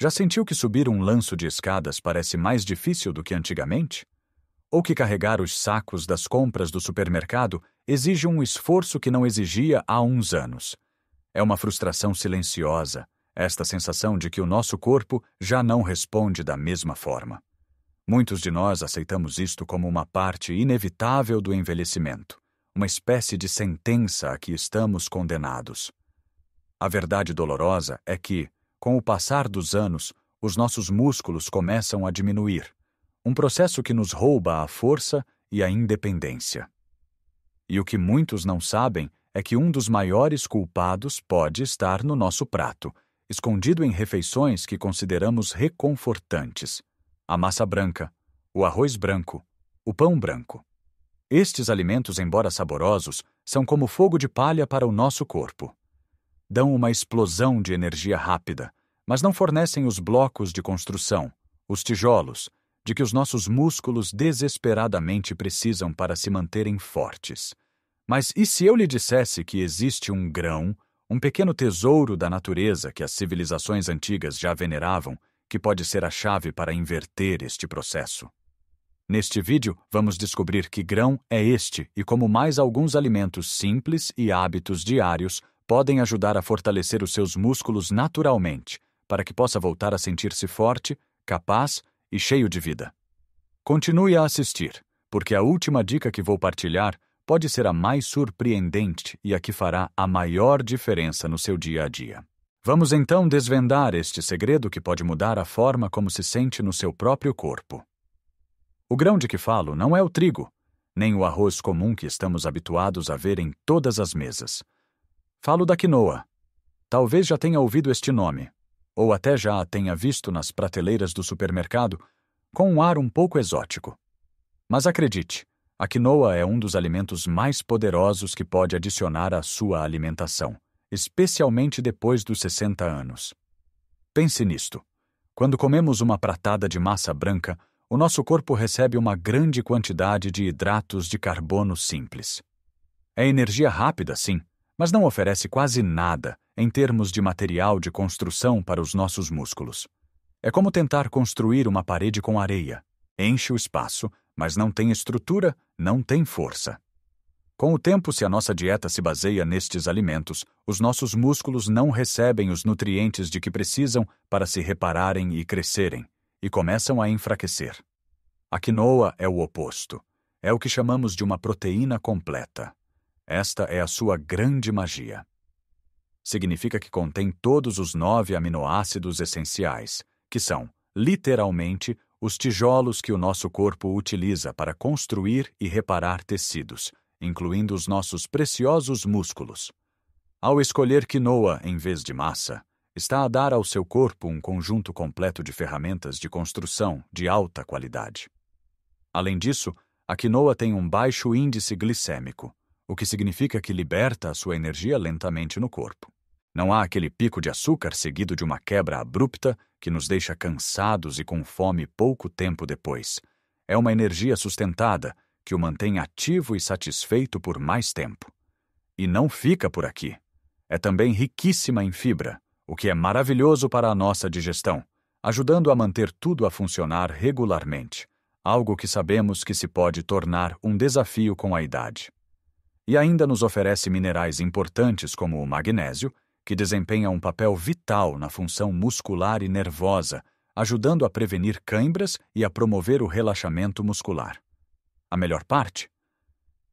Já sentiu que subir um lanço de escadas parece mais difícil do que antigamente? Ou que carregar os sacos das compras do supermercado exige um esforço que não exigia há uns anos? É uma frustração silenciosa, esta sensação de que o nosso corpo já não responde da mesma forma. Muitos de nós aceitamos isto como uma parte inevitável do envelhecimento, uma espécie de sentença a que estamos condenados. A verdade dolorosa é que, com o passar dos anos, os nossos músculos começam a diminuir, um processo que nos rouba a força e a independência. E o que muitos não sabem é que um dos maiores culpados pode estar no nosso prato, escondido em refeições que consideramos reconfortantes: a massa branca, o arroz branco, o pão branco. Estes alimentos, embora saborosos, são como fogo de palha para o nosso corpo. Dão uma explosão de energia rápida, mas não fornecem os blocos de construção, os tijolos, de que os nossos músculos desesperadamente precisam para se manterem fortes. Mas e se eu lhe dissesse que existe um grão, um pequeno tesouro da natureza que as civilizações antigas já veneravam, que pode ser a chave para inverter este processo? Neste vídeo, vamos descobrir que grão é este e como mais alguns alimentos simples e hábitos diários podem ajudar a fortalecer os seus músculos naturalmente, para que possa voltar a sentir-se forte, capaz e cheio de vida. Continue a assistir, porque a última dica que vou partilhar pode ser a mais surpreendente e a que fará a maior diferença no seu dia a dia. Vamos então desvendar este segredo que pode mudar a forma como se sente no seu próprio corpo. O grão de que falo não é o trigo, nem o arroz comum que estamos habituados a ver em todas as mesas. Falo da quinoa. Talvez já tenha ouvido este nome, ou até já a tenha visto nas prateleiras do supermercado, com um ar um pouco exótico. Mas acredite, a quinoa é um dos alimentos mais poderosos que pode adicionar à sua alimentação, especialmente depois dos 60 anos. Pense nisto. Quando comemos uma pratada de massa branca, o nosso corpo recebe uma grande quantidade de hidratos de carbono simples. É energia rápida, sim, mas não oferece quase nada em termos de material de construção para os nossos músculos. É como tentar construir uma parede com areia. Enche o espaço, mas não tem estrutura, não tem força. Com o tempo, se a nossa dieta se baseia nestes alimentos, os nossos músculos não recebem os nutrientes de que precisam para se repararem e crescerem, e começam a enfraquecer. A quinoa é o oposto. É o que chamamos de uma proteína completa. Esta é a sua grande magia. Significa que contém todos os 9 aminoácidos essenciais, que são, literalmente, os tijolos que o nosso corpo utiliza para construir e reparar tecidos, incluindo os nossos preciosos músculos. Ao escolher quinoa em vez de massa, está a dar ao seu corpo um conjunto completo de ferramentas de construção de alta qualidade. Além disso, a quinoa tem um baixo índice glicêmico, o que significa que liberta a sua energia lentamente no corpo. Não há aquele pico de açúcar seguido de uma quebra abrupta que nos deixa cansados e com fome pouco tempo depois. É uma energia sustentada que o mantém ativo e satisfeito por mais tempo. E não fica por aqui. É também riquíssima em fibra, o que é maravilhoso para a nossa digestão, ajudando a manter tudo a funcionar regularmente, algo que sabemos que se pode tornar um desafio com a idade. E ainda nos oferece minerais importantes como o magnésio, que desempenha um papel vital na função muscular e nervosa, ajudando a prevenir cãibras e a promover o relaxamento muscular. A melhor parte?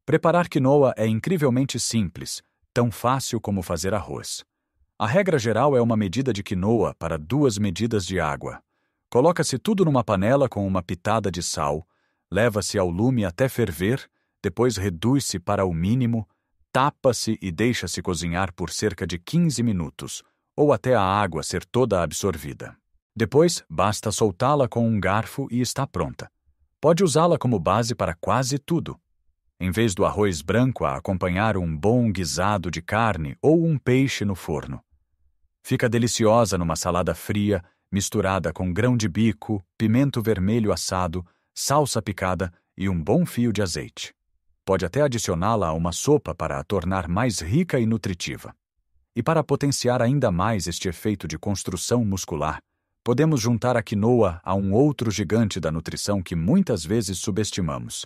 Preparar quinoa é incrivelmente simples, tão fácil como fazer arroz. A regra geral é uma medida de quinoa para 2 medidas de água. Coloca-se tudo numa panela com uma pitada de sal, leva-se ao lume até ferver, depois reduz-se para o mínimo, tapa-se e deixa-se cozinhar por cerca de 15 minutos, ou até a água ser toda absorvida. Depois, basta soltá-la com um garfo e está pronta. Pode usá-la como base para quase tudo. Em vez do arroz branco a acompanhar um bom guisado de carne ou um peixe no forno. Fica deliciosa numa salada fria, misturada com grão de bico, pimento vermelho assado, salsa picada e um bom fio de azeite. Pode até adicioná-la a uma sopa para a tornar mais rica e nutritiva. E para potenciar ainda mais este efeito de construção muscular, podemos juntar a quinoa a um outro gigante da nutrição que muitas vezes subestimamos: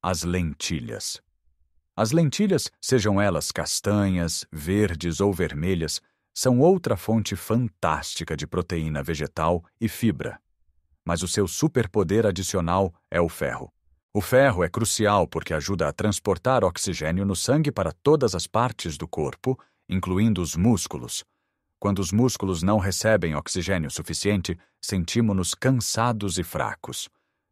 as lentilhas. As lentilhas, sejam elas castanhas, verdes ou vermelhas, são outra fonte fantástica de proteína vegetal e fibra. Mas o seu superpoder adicional é o ferro. O ferro é crucial porque ajuda a transportar oxigênio no sangue para todas as partes do corpo, incluindo os músculos. Quando os músculos não recebem oxigênio suficiente, sentimos-nos cansados e fracos.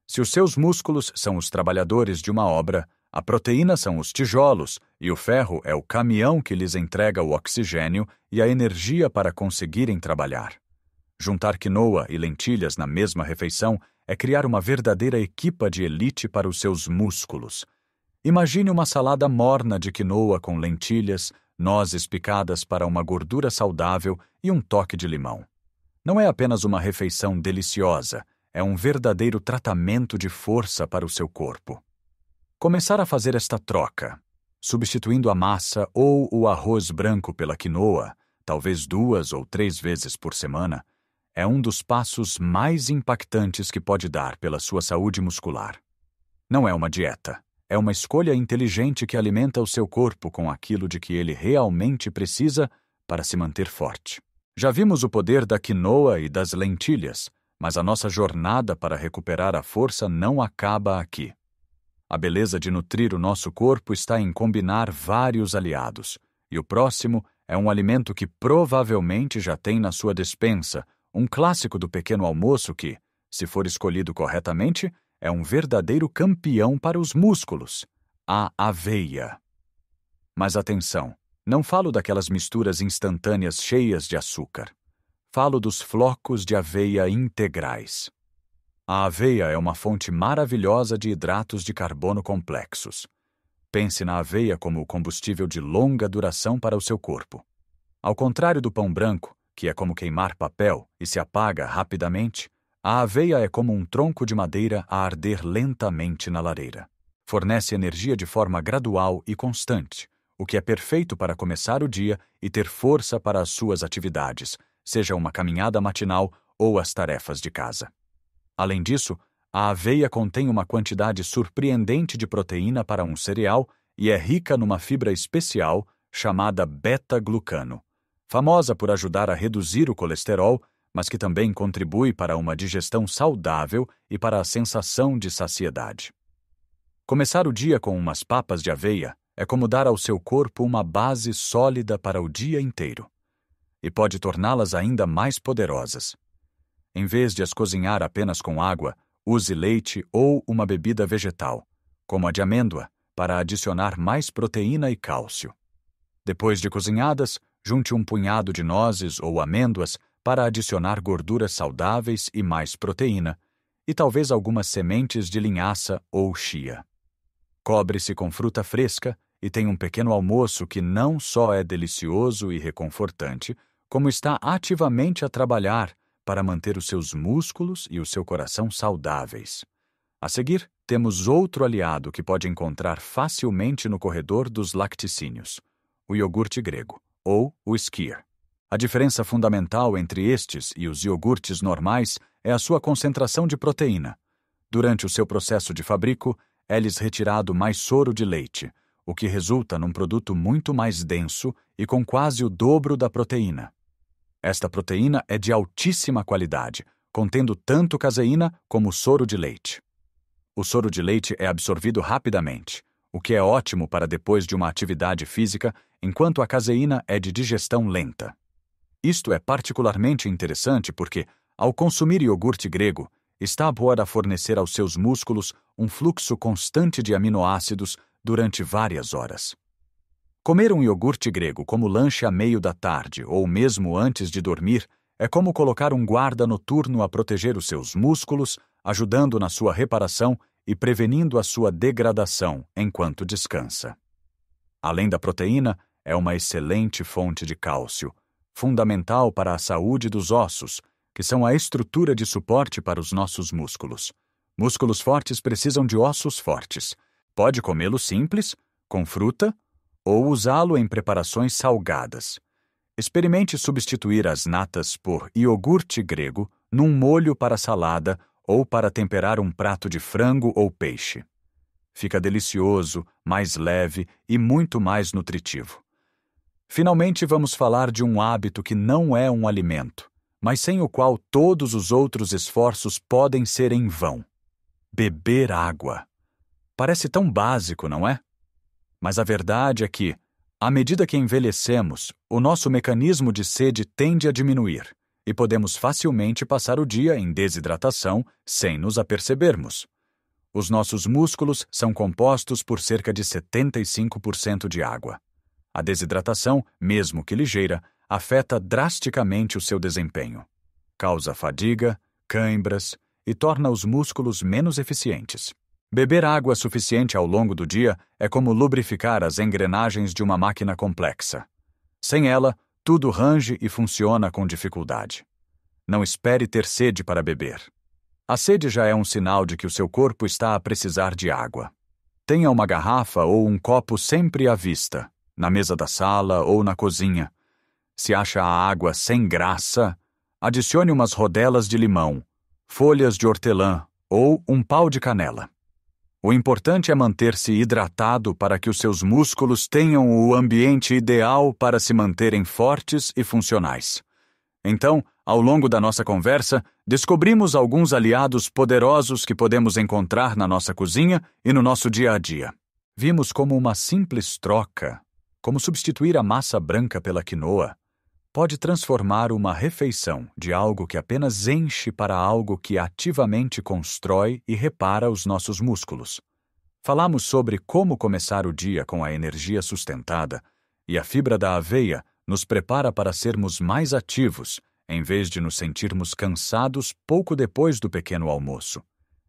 Se os seus músculos são os trabalhadores de uma obra, a proteína são os tijolos e o ferro é o caminhão que lhes entrega o oxigênio e a energia para conseguirem trabalhar. Juntar quinoa e lentilhas na mesma refeição é criar uma verdadeira equipa de elite para os seus músculos. Imagine uma salada morna de quinoa com lentilhas, nozes picadas para uma gordura saudável e um toque de limão. Não é apenas uma refeição deliciosa, é um verdadeiro tratamento de força para o seu corpo. Começar a fazer esta troca, substituindo a massa ou o arroz branco pela quinoa, talvez 2 ou 3 vezes por semana, é um dos passos mais impactantes que pode dar pela sua saúde muscular. Não é uma dieta, é uma escolha inteligente que alimenta o seu corpo com aquilo de que ele realmente precisa para se manter forte. Já vimos o poder da quinoa e das lentilhas, mas a nossa jornada para recuperar a força não acaba aqui. A beleza de nutrir o nosso corpo está em combinar vários aliados, e o próximo é um alimento que provavelmente já tem na sua despensa, um clássico do pequeno almoço que, se for escolhido corretamente, é um verdadeiro campeão para os músculos: a aveia. Mas atenção, não falo daquelas misturas instantâneas cheias de açúcar. Falo dos flocos de aveia integrais. A aveia é uma fonte maravilhosa de hidratos de carbono complexos. Pense na aveia como combustível de longa duração para o seu corpo. Ao contrário do pão branco, que é como queimar papel e se apaga rapidamente, a aveia é como um tronco de madeira a arder lentamente na lareira. Fornece energia de forma gradual e constante, o que é perfeito para começar o dia e ter força para as suas atividades, seja uma caminhada matinal ou as tarefas de casa. Além disso, a aveia contém uma quantidade surpreendente de proteína para um cereal e é rica numa fibra especial chamada beta-glucano, famosa por ajudar a reduzir o colesterol, mas que também contribui para uma digestão saudável e para a sensação de saciedade. Começar o dia com umas papas de aveia é como dar ao seu corpo uma base sólida para o dia inteiro. E pode torná-las ainda mais poderosas. Em vez de as cozinhar apenas com água, use leite ou uma bebida vegetal, como a de amêndoa, para adicionar mais proteína e cálcio. Depois de cozinhadas, junte um punhado de nozes ou amêndoas para adicionar gorduras saudáveis e mais proteína, e talvez algumas sementes de linhaça ou chia. Cobre-se com fruta fresca e tem um pequeno almoço que não só é delicioso e reconfortante, como está ativamente a trabalhar para manter os seus músculos e o seu coração saudáveis. A seguir, temos outro aliado que pode encontrar facilmente no corredor dos lacticínios: o iogurte grego, ou o skyr. A diferença fundamental entre estes e os iogurtes normais é a sua concentração de proteína. Durante o seu processo de fabrico, é-lhes retirado mais soro de leite, o que resulta num produto muito mais denso e com quase o dobro da proteína. Esta proteína é de altíssima qualidade, contendo tanto caseína como soro de leite. O soro de leite é absorvido rapidamente, o que é ótimo para depois de uma atividade física, enquanto a caseína é de digestão lenta. Isto é particularmente interessante porque, ao consumir iogurte grego, está a fornecer aos seus músculos um fluxo constante de aminoácidos durante várias horas. Comer um iogurte grego como lanche à meio da tarde ou mesmo antes de dormir é como colocar um guarda noturno a proteger os seus músculos, ajudando na sua reparação e prevenindo a sua degradação enquanto descansa. Além da proteína, é uma excelente fonte de cálcio, fundamental para a saúde dos ossos, que são a estrutura de suporte para os nossos músculos. Músculos fortes precisam de ossos fortes. Pode comê-lo simples, com fruta, ou usá-lo em preparações salgadas. Experimente substituir as natas por iogurte grego num molho para salada ou para temperar um prato de frango ou peixe. Fica delicioso, mais leve e muito mais nutritivo. Finalmente, vamos falar de um hábito que não é um alimento, mas sem o qual todos os outros esforços podem ser em vão. Beber água. Parece tão básico, não é? Mas a verdade é que, à medida que envelhecemos, o nosso mecanismo de sede tende a diminuir e podemos facilmente passar o dia em desidratação sem nos apercebermos. Os nossos músculos são compostos por cerca de 75% de água. A desidratação, mesmo que ligeira, afeta drasticamente o seu desempenho. Causa fadiga, cãibras e torna os músculos menos eficientes. Beber água suficiente ao longo do dia é como lubrificar as engrenagens de uma máquina complexa. Sem ela, tudo range e funciona com dificuldade. Não espere ter sede para beber. A sede já é um sinal de que o seu corpo está a precisar de água. Tenha uma garrafa ou um copo sempre à vista, na mesa da sala ou na cozinha. Se acha a água sem graça, adicione umas rodelas de limão, folhas de hortelã ou um pau de canela. O importante é manter-se hidratado para que os seus músculos tenham o ambiente ideal para se manterem fortes e funcionais. Então, ao longo da nossa conversa, descobrimos alguns aliados poderosos que podemos encontrar na nossa cozinha e no nosso dia a dia. Vimos como uma simples troca, como substituir a massa branca pela quinoa, pode transformar uma refeição de algo que apenas enche para algo que ativamente constrói e repara os nossos músculos. Falamos sobre como começar o dia com a energia sustentada, e a fibra da aveia nos prepara para sermos mais ativos, em vez de nos sentirmos cansados pouco depois do pequeno almoço.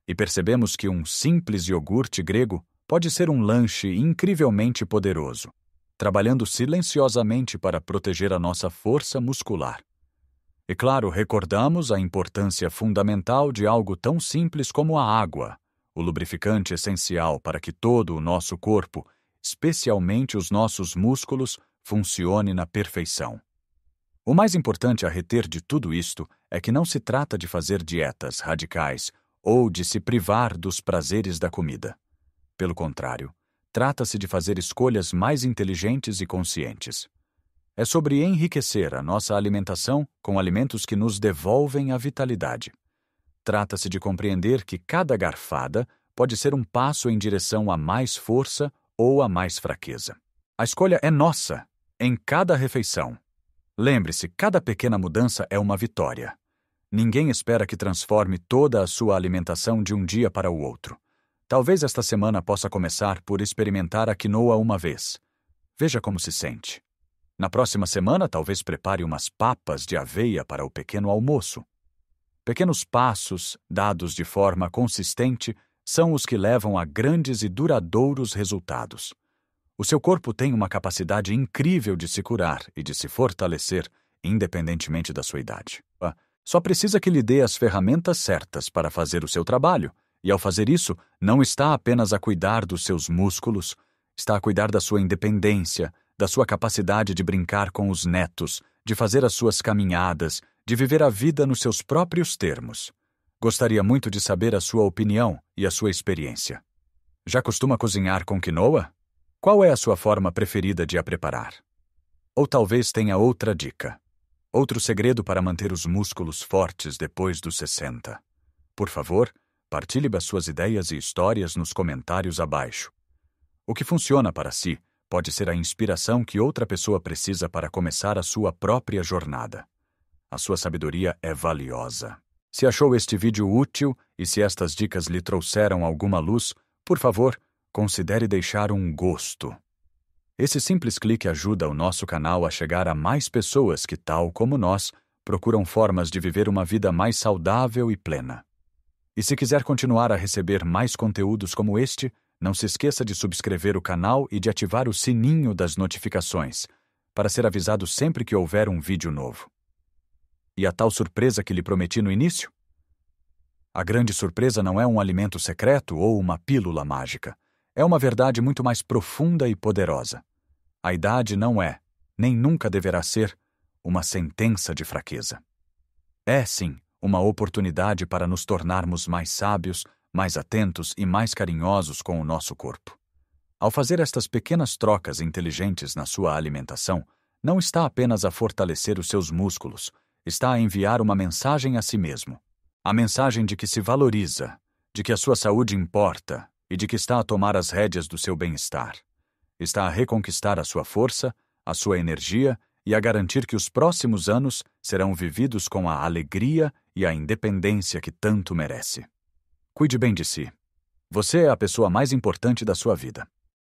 E percebemos que um simples iogurte grego pode ser um lanche incrivelmente poderoso, trabalhando silenciosamente para proteger a nossa força muscular. E claro, recordamos a importância fundamental de algo tão simples como a água, o lubrificante essencial para que todo o nosso corpo, especialmente os nossos músculos, funcione na perfeição. O mais importante a reter de tudo isto é que não se trata de fazer dietas radicais ou de se privar dos prazeres da comida. Pelo contrário, trata-se de fazer escolhas mais inteligentes e conscientes. É sobre enriquecer a nossa alimentação com alimentos que nos devolvem a vitalidade. Trata-se de compreender que cada garfada pode ser um passo em direção a mais força ou a mais fraqueza. A escolha é nossa, em cada refeição. Lembre-se, cada pequena mudança é uma vitória. Ninguém espera que transforme toda a sua alimentação de um dia para o outro. Talvez esta semana possa começar por experimentar a quinoa uma vez. Veja como se sente. Na próxima semana, talvez prepare umas papas de aveia para o pequeno almoço. Pequenos passos, dados de forma consistente, são os que levam a grandes e duradouros resultados. O seu corpo tem uma capacidade incrível de se curar e de se fortalecer, independentemente da sua idade. Só precisa que lhe dê as ferramentas certas para fazer o seu trabalho. E ao fazer isso, não está apenas a cuidar dos seus músculos, está a cuidar da sua independência, da sua capacidade de brincar com os netos, de fazer as suas caminhadas, de viver a vida nos seus próprios termos. Gostaria muito de saber a sua opinião e a sua experiência. Já costuma cozinhar com quinoa? Qual é a sua forma preferida de a preparar? Ou talvez tenha outra dica, outro segredo para manter os músculos fortes depois dos 60. Por favor, partilhe as suas ideias e histórias nos comentários abaixo. O que funciona para si pode ser a inspiração que outra pessoa precisa para começar a sua própria jornada. A sua sabedoria é valiosa. Se achou este vídeo útil e se estas dicas lhe trouxeram alguma luz, por favor, considere deixar um gosto. Esse simples clique ajuda o nosso canal a chegar a mais pessoas que, tal como nós, procuram formas de viver uma vida mais saudável e plena. E se quiser continuar a receber mais conteúdos como este, não se esqueça de subscrever o canal e de ativar o sininho das notificações, para ser avisado sempre que houver um vídeo novo. E a tal surpresa que lhe prometi no início? A grande surpresa não é um alimento secreto ou uma pílula mágica. É uma verdade muito mais profunda e poderosa. A idade não é, nem nunca deverá ser, uma sentença de fraqueza. É, sim, uma oportunidade para nos tornarmos mais sábios, mais atentos e mais carinhosos com o nosso corpo. Ao fazer estas pequenas trocas inteligentes na sua alimentação, não está apenas a fortalecer os seus músculos, está a enviar uma mensagem a si mesmo. A mensagem de que se valoriza, de que a sua saúde importa e de que está a tomar as rédeas do seu bem-estar. Está a reconquistar a sua força, a sua energia e a garantir que os próximos anos serão vividos com a alegria e a independência que tanto merece. Cuide bem de si. Você é a pessoa mais importante da sua vida.